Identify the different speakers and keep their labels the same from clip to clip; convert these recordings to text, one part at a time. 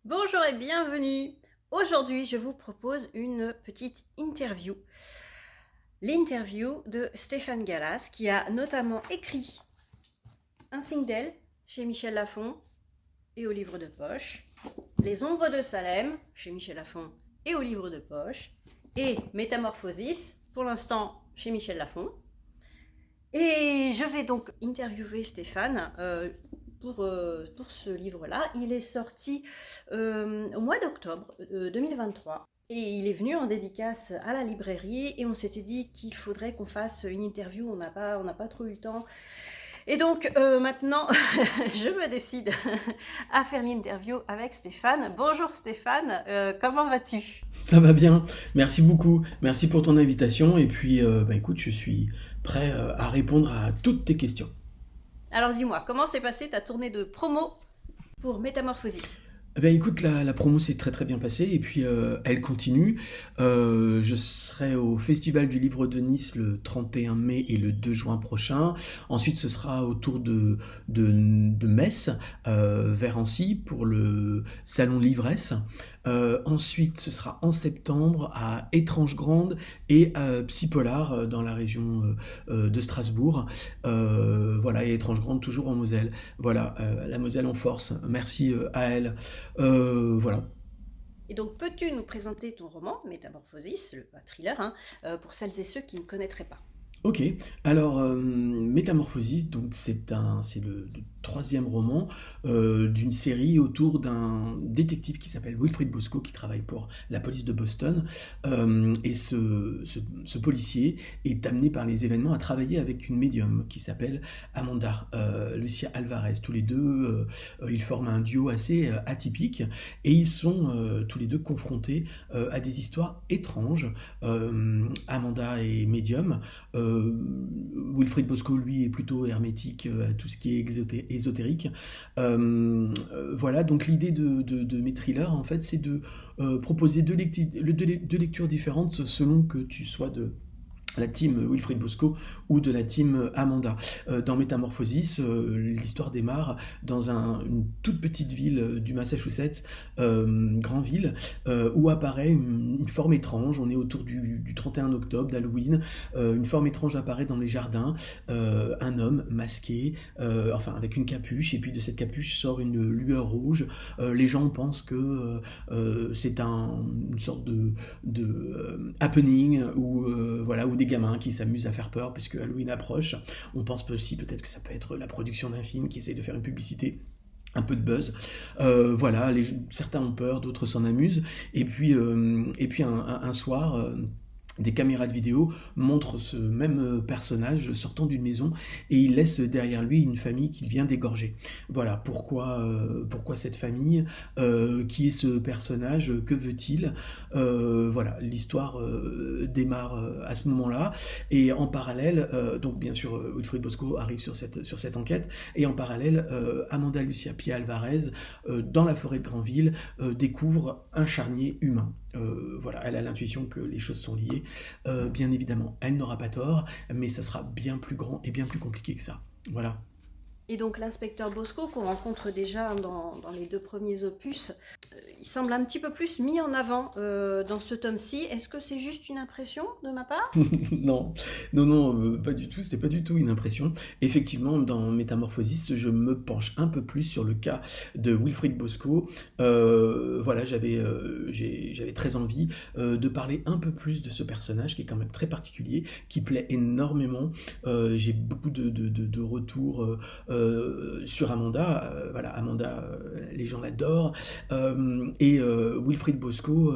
Speaker 1: Bonjour et bienvenue. Aujourd'hui, je vous propose une petite interview. L'interview de Stéphane Gallas, qui a notamment écrit Un single chez Michel Lafon et au livre de poche, Les ombres de Salem chez Michel Lafon et au livre de poche, et Métamorphosis, pour l'instant chez Michel Lafon. Et je vais donc interviewer Stéphane pour ce livre-là. Il est sorti au mois d'octobre 2023. Et il est venu en dédicace à la librairie et on s'était dit qu'il faudrait qu'on fasse une interview. On n'a pas trop eu le temps. Et donc maintenant, je me décide à faire l'interview avec Stéphane. Bonjour Stéphane, comment vas-tu?
Speaker 2: Ça va bien, merci beaucoup, merci pour ton invitation et puis écoute, je suis prêt à répondre à toutes tes questions.
Speaker 1: Alors dis-moi, comment s'est passée ta tournée de promo pour Métamorphosis?
Speaker 2: Écoute, la promo s'est très très bien passée et puis elle continue. Je serai au Festival du Livre de Nice le 31 mai et le 2 juin prochain. Ensuite, ce sera au tour de Metz, vers Annecy, pour le Salon Livresse. Ensuite, ce sera en septembre à Étrange Grande et à Psypolar dans la région de Strasbourg. Voilà, et Étrange Grande toujours en Moselle. Voilà, la Moselle en force. Merci à elle. Voilà.
Speaker 1: Et donc, peux-tu nous présenter ton roman, Métamorphosis, un thriller, hein, pour celles et ceux qui ne connaîtraient pas?
Speaker 2: Ok, alors Métamorphosis, donc c'est le troisième roman d'une série autour d'un détective qui s'appelle Wilfrid Bosco qui travaille pour la police de Boston. Et ce policier est amené par les événements à travailler avec une médium qui s'appelle Amanda Lucia Alvarez. Tous les deux, ils forment un duo assez atypique et ils sont tous les deux confrontés à des histoires étranges. Amanda est médium. Wilfrid Bosco, lui, est plutôt hermétique à tout ce qui est ésotérique. Voilà, donc l'idée de mes thrillers, en fait, c'est de proposer deux lectures différentes selon que tu sois de la team Wilfrid Bosco ou de la team Amanda. Dans Métamorphosis, l'histoire démarre dans une toute petite ville du Massachusetts, Granville, où apparaît une forme étrange. On est autour du 31 octobre, d'Halloween. Une forme étrange apparaît dans les jardins. Un homme masqué, enfin avec une capuche, et puis de cette capuche sort une lueur rouge. Les gens pensent que c'est une sorte de happening ou voilà, ou des gamins qui s'amusent à faire peur puisque Halloween approche. On pense aussi peut-être que ça peut être la production d'un film qui essaye de faire une publicité, un peu de buzz. Voilà, certains ont peur, d'autres s'en amusent. Et puis un soir, des caméras de vidéo montrent ce même personnage sortant d'une maison et il laisse derrière lui une famille qu'il vient d'égorger. Voilà, pourquoi cette famille, qui est ce personnage, que veut-il. Voilà, l'histoire démarre à ce moment-là et en parallèle, donc bien sûr Wilfrid Bosco arrive sur cette enquête et en parallèle Amanda Lucia Pia Alvarez, dans la forêt de Granville, découvre un charnier humain. Voilà, elle a l'intuition que les choses sont liées. Bien évidemment, elle n'aura pas tort, mais ça sera bien plus grand et bien plus compliqué que ça. Voilà.
Speaker 1: Et donc l'inspecteur Bosco, qu'on rencontre déjà dans les deux premiers opus, il semble un petit peu plus mis en avant dans ce tome-ci. Est-ce que c'est juste une impression de ma part?
Speaker 2: Non, non, non, pas du tout, c'était pas du tout une impression. Effectivement, dans Métamorphosis, je me penche un peu plus sur le cas de Wilfrid Bosco. Voilà, j'avais très envie de parler un peu plus de ce personnage qui est quand même très particulier, qui plaît énormément. J'ai beaucoup de retours sur Amanda. Voilà, Amanda, les gens l'adorent. Et Wilfrid Bosco,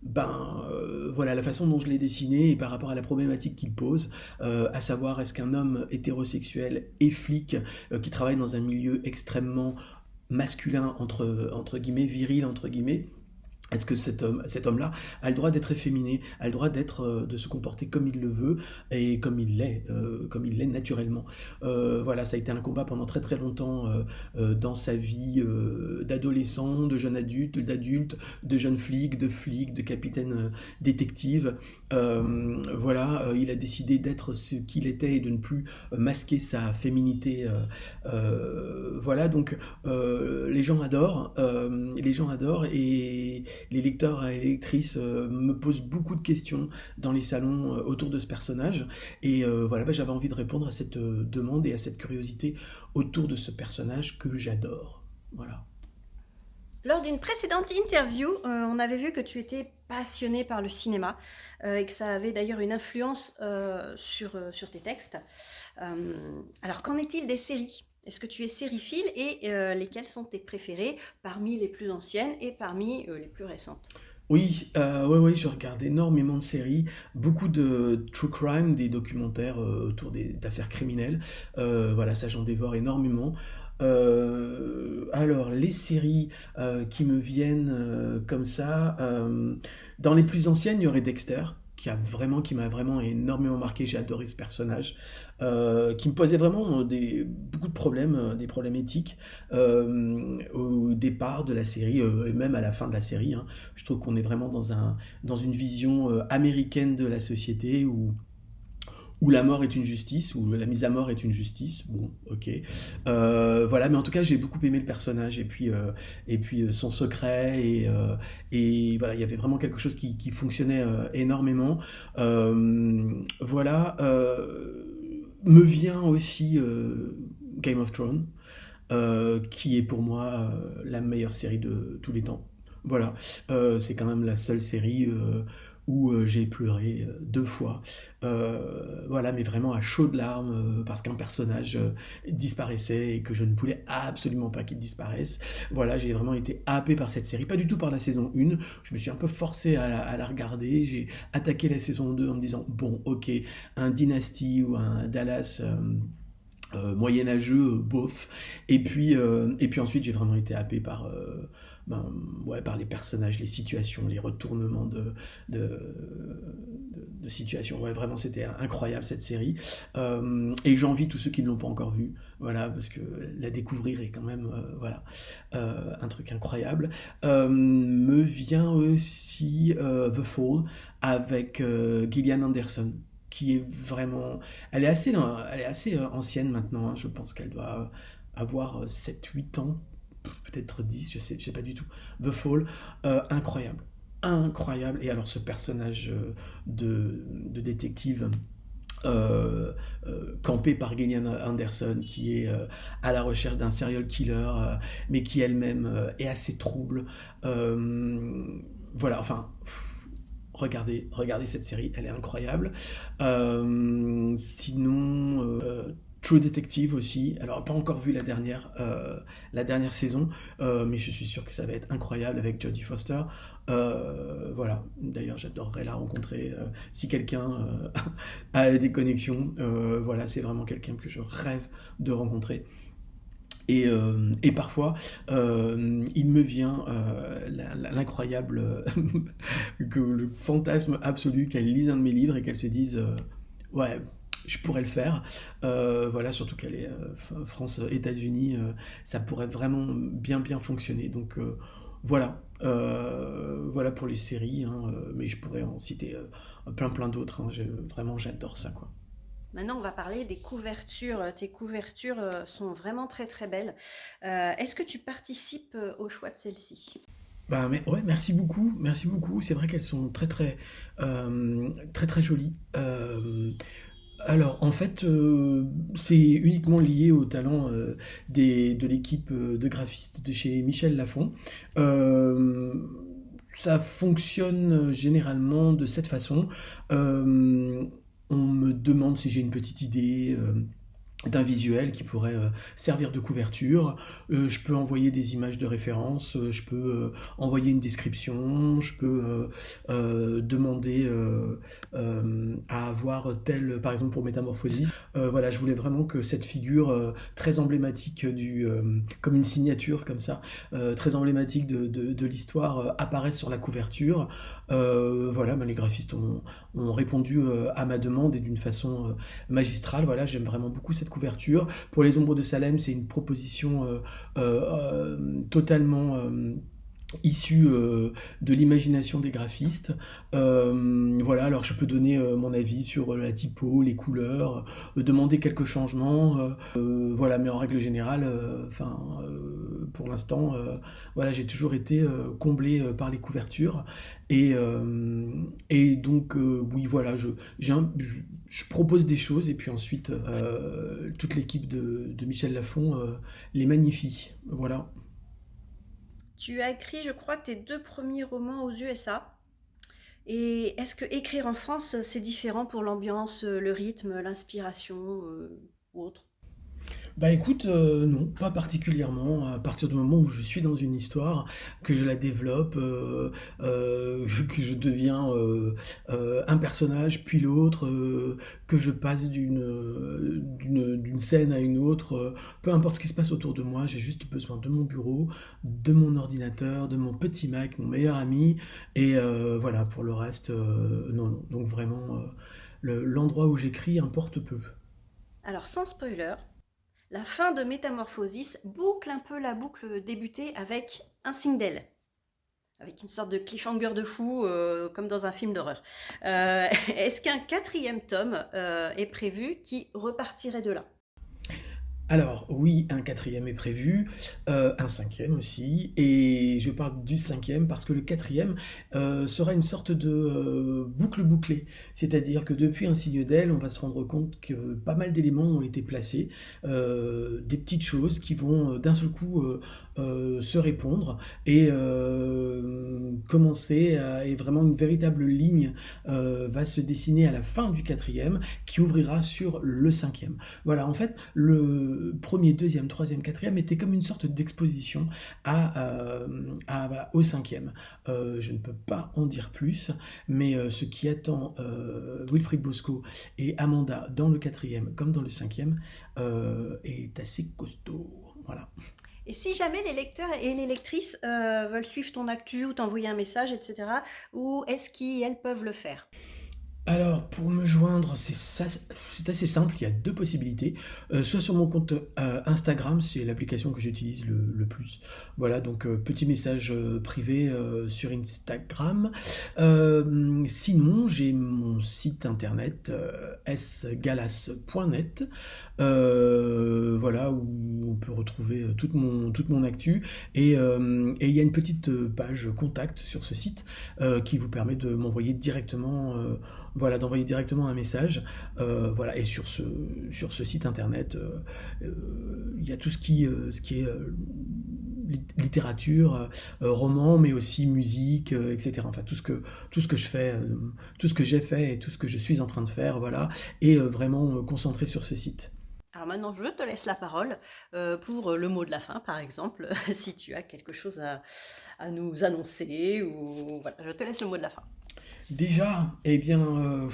Speaker 2: voilà la façon dont je l'ai dessiné et par rapport à la problématique qu'il pose, à savoir est-ce qu'un homme hétérosexuel et flic qui travaille dans un milieu extrêmement masculin entre guillemets, viril entre guillemets, Est-ce que cet homme-là a le droit d'être efféminé, a le droit de se comporter comme il le veut et comme il l'est naturellement. Voilà, ça a été un combat pendant très très longtemps dans sa vie d'adolescent, de jeune adulte, d'adulte, de jeune flic, de capitaine détective. Voilà, il a décidé d'être ce qu'il était et de ne plus masquer sa féminité. Voilà, donc les gens adorent et les lecteurs et les lectrices me posent beaucoup de questions dans les salons autour de ce personnage. Et voilà, bah, j'avais envie de répondre à cette demande et à cette curiosité autour de ce personnage que j'adore. Voilà.
Speaker 1: Lors d'une précédente interview, on avait vu que tu étais passionné par le cinéma et que ça avait d'ailleurs une influence sur tes textes. Alors, qu'en est-il des séries? Est-ce que tu es sériephile et lesquelles sont tes préférées parmi les plus anciennes et parmi les plus récentes?
Speaker 2: Oui, ouais, je regarde énormément de séries, beaucoup de true crime, des documentaires autour d'affaires criminelles. Voilà, ça j'en dévore énormément. Alors, les séries qui me viennent comme ça, dans les plus anciennes, il y aurait Dexter, qui m'a vraiment énormément marqué. J'ai adoré ce personnage, qui me posait vraiment beaucoup de problèmes, des problèmes éthiques au départ de la série et même à la fin de la série, hein. Je trouve qu'on est vraiment dans une vision américaine de la société où la mort est une justice, où la mise à mort est une justice. Bon, ok. Voilà, mais en tout cas, j'ai beaucoup aimé le personnage et puis son secret et voilà, il y avait vraiment quelque chose qui fonctionnait énormément. Voilà, me vient aussi Game of Thrones, qui est pour moi la meilleure série de tous les temps. Voilà, c'est quand même la seule série où j'ai pleuré deux fois. Voilà, mais vraiment à chaudes larmes parce qu'un personnage disparaissait et que je ne voulais absolument pas qu'il disparaisse. Voilà, j'ai vraiment été happé par cette série, pas du tout par la saison 1. Je me suis un peu forcé à la regarder. J'ai attaqué la saison 2 en me disant, bon, ok, un Dynasty ou un Dallas moyenâgeux, beauf. Et puis ensuite, j'ai vraiment été happé ben, ouais, par les personnages, les situations, les retournements de, de situations. Ouais, vraiment, c'était incroyable cette série. Et j'envie tous ceux qui ne l'ont pas encore vue, voilà, parce que la découvrir est quand même, voilà, un truc incroyable. Me vient aussi The Fall avec Gillian Anderson qui est vraiment... elle est assez ancienne maintenant, hein. Je pense qu'elle doit avoir 7 8 ans, peut-être 10, je sais pas du tout. The Fall, incroyable. Incroyable. Et alors ce personnage de détective campé par Gillian Anderson qui est à la recherche d'un serial killer mais qui elle-même est assez trouble. Voilà, enfin... regardez cette série, elle est incroyable. Sinon, True Detective aussi. Alors, pas encore vu la dernière saison, mais je suis sûr que ça va être incroyable avec Jodie Foster. Voilà. D'ailleurs, j'adorerais la rencontrer si quelqu'un a des connexions. Voilà, c'est vraiment quelqu'un que je rêve de rencontrer. Et parfois, il me vient l'incroyable, que le fantasme absolu qu'elle lise un de mes livres et qu'elle se dise ouais, je pourrais le faire. Voilà, surtout qu'elle est France-États-Unis, ça pourrait vraiment bien fonctionner. Donc voilà, voilà pour les séries, hein, mais je pourrais en citer plein d'autres, hein. Vraiment, j'adore ça, quoi.
Speaker 1: Maintenant, on va parler des couvertures. Tes couvertures sont vraiment très très belles. Est-ce que tu participes au choix de celles-ci?
Speaker 2: Bah, mais, ouais, merci beaucoup, merci beaucoup. C'est vrai qu'elles sont très jolies. Alors, en fait, c'est uniquement lié au talent de l'équipe de graphistes de chez Michel Lafon. Euh, Ça fonctionne généralement de cette façon. On me demande si j'ai une petite idée. d'un visuel qui pourrait servir de couverture. Je peux envoyer des images de référence, je peux envoyer une description, je peux demander à avoir tel, par exemple pour Métamorphosis. Voilà, je voulais vraiment que cette figure très emblématique comme une signature comme ça, très emblématique de l'histoire apparaisse sur la couverture. Voilà, les graphistes ont répondu à ma demande et d'une façon magistrale. Voilà, j'aime vraiment beaucoup cette couverture. Pour les ombres de Salem, c'est une proposition totalement issue de l'imagination des graphistes. Voilà, alors je peux donner mon avis sur la typo, les couleurs, demander quelques changements. Voilà, mais en règle générale, pour l'instant, voilà, j'ai toujours été comblé par les couvertures. Et donc, oui, voilà, je propose des choses et puis ensuite, toute l'équipe de Michel Lafon les magnifie. Voilà.
Speaker 1: Tu as écrit, je crois, tes 2 premiers romans aux USA. Et est-ce que écrire en France, c'est différent pour l'ambiance, le rythme, l'inspiration, ou autre?
Speaker 2: Bah écoute, non, pas particulièrement. À partir du moment où je suis dans une histoire, que je la développe, que je deviens un personnage puis l'autre, que je passe d'une scène à une autre, peu importe ce qui se passe autour de moi, j'ai juste besoin de mon bureau, de mon ordinateur, de mon petit Mac, mon meilleur ami, et voilà, pour le reste, non, non. Donc vraiment, l'endroit où j'écris importe peu.
Speaker 1: Alors, sans spoiler, la fin de Métamorphosis boucle un peu la boucle débutée avec un Sindel, avec une sorte de cliffhanger de fou, comme dans un film d'horreur. Est-ce qu'un 4e tome est prévu qui repartirait de là?
Speaker 2: Alors oui, un quatrième est prévu, un cinquième aussi, et je parle du cinquième parce que le quatrième sera une sorte de boucle bouclée, c'est-à-dire que depuis un signe d'aile, on va se rendre compte que pas mal d'éléments ont été placés, des petites choses qui vont d'un seul coup se répondre et et vraiment une véritable ligne va se dessiner à la fin du quatrième qui ouvrira sur le cinquième. Voilà, en fait, le premier, deuxième, troisième, quatrième était comme une sorte d'exposition voilà, au cinquième. Je ne peux pas en dire plus, mais ce qui attend Wilfried Bosco et Amanda dans le quatrième comme dans le cinquième est assez costaud. Voilà.
Speaker 1: Et si jamais les lecteurs et les lectrices veulent suivre ton actu ou t'envoyer un message, etc., où est-ce qu'elles peuvent le faire?
Speaker 2: Alors, pour me joindre, c'est assez simple, il y a deux possibilités. Soit sur mon compte Instagram, c'est l'application que j'utilise le plus. Voilà, donc petit message privé sur Instagram. Sinon, j'ai mon site internet sgalas.net, voilà, où on peut retrouver toute mon actu. Et il y a une petite page contact sur ce site qui vous permet de m'envoyer directement voilà, d'envoyer directement un message. Voilà, et sur ce site internet, il y a tout ce qui est littérature, roman, mais aussi musique, etc. Enfin, tout ce que je fais, tout ce que j'ai fait et tout ce que je suis en train de faire, voilà, est vraiment concentré sur ce site.
Speaker 1: Alors maintenant, je te laisse la parole pour le mot de la fin, par exemple, si tu as quelque chose à nous annoncer, ou voilà, je te laisse le mot de la fin.
Speaker 2: Déjà, eh bien,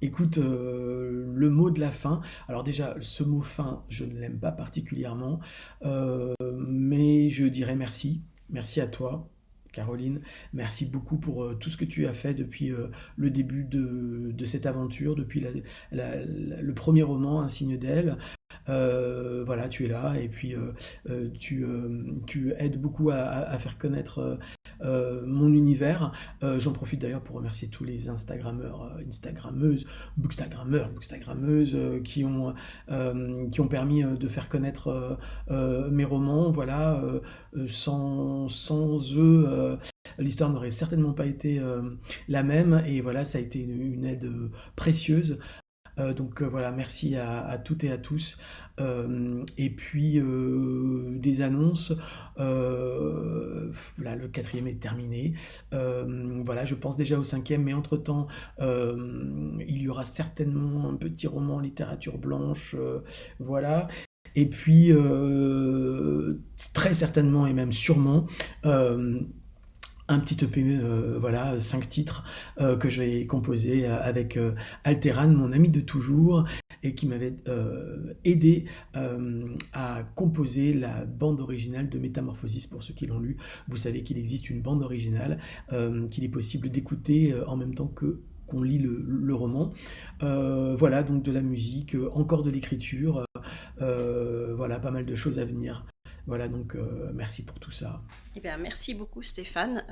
Speaker 2: écoute, le mot de la fin. Alors déjà, ce mot fin, je ne l'aime pas particulièrement, mais je dirais merci. Merci à toi, Caroline. Merci beaucoup pour tout ce que tu as fait depuis le début de cette aventure, depuis le premier roman, Un signe d'elle. Voilà, tu es là et puis tu aides beaucoup à faire connaître mon univers. J'en profite d'ailleurs pour remercier tous les Instagrammeurs, Instagrammeuses, Bookstagrammeuses qui ont permis de faire connaître mes romans. Voilà, sans eux, l'histoire n'aurait certainement pas été la même. Et voilà, ça a été une aide précieuse Voilà, merci à toutes et à tous. Et puis des annonces. Là, le quatrième est terminé. Voilà, je pense déjà au cinquième, mais entre-temps, il y aura certainement un petit roman en littérature blanche. Voilà. Et puis, très certainement et même sûrement, un petit EP, voilà, 5 titres que j'ai composé avec Alteran, mon ami de toujours, et qui m'avait aidé à composer la bande originale de Métamorphosis. Pour ceux qui l'ont lu, vous savez qu'il existe une bande originale qu'il est possible d'écouter en même temps que qu'on lit le roman. Voilà, donc de la musique, encore de l'écriture, voilà, pas mal de choses à venir. Voilà, donc merci pour tout ça.
Speaker 1: Eh bien, merci beaucoup Stéphane,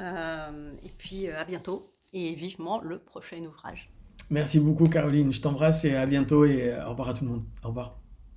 Speaker 1: et puis à bientôt, et vivement le prochain ouvrage.
Speaker 2: Merci beaucoup Caroline, je t'embrasse et à bientôt et au revoir à tout le monde. Au revoir.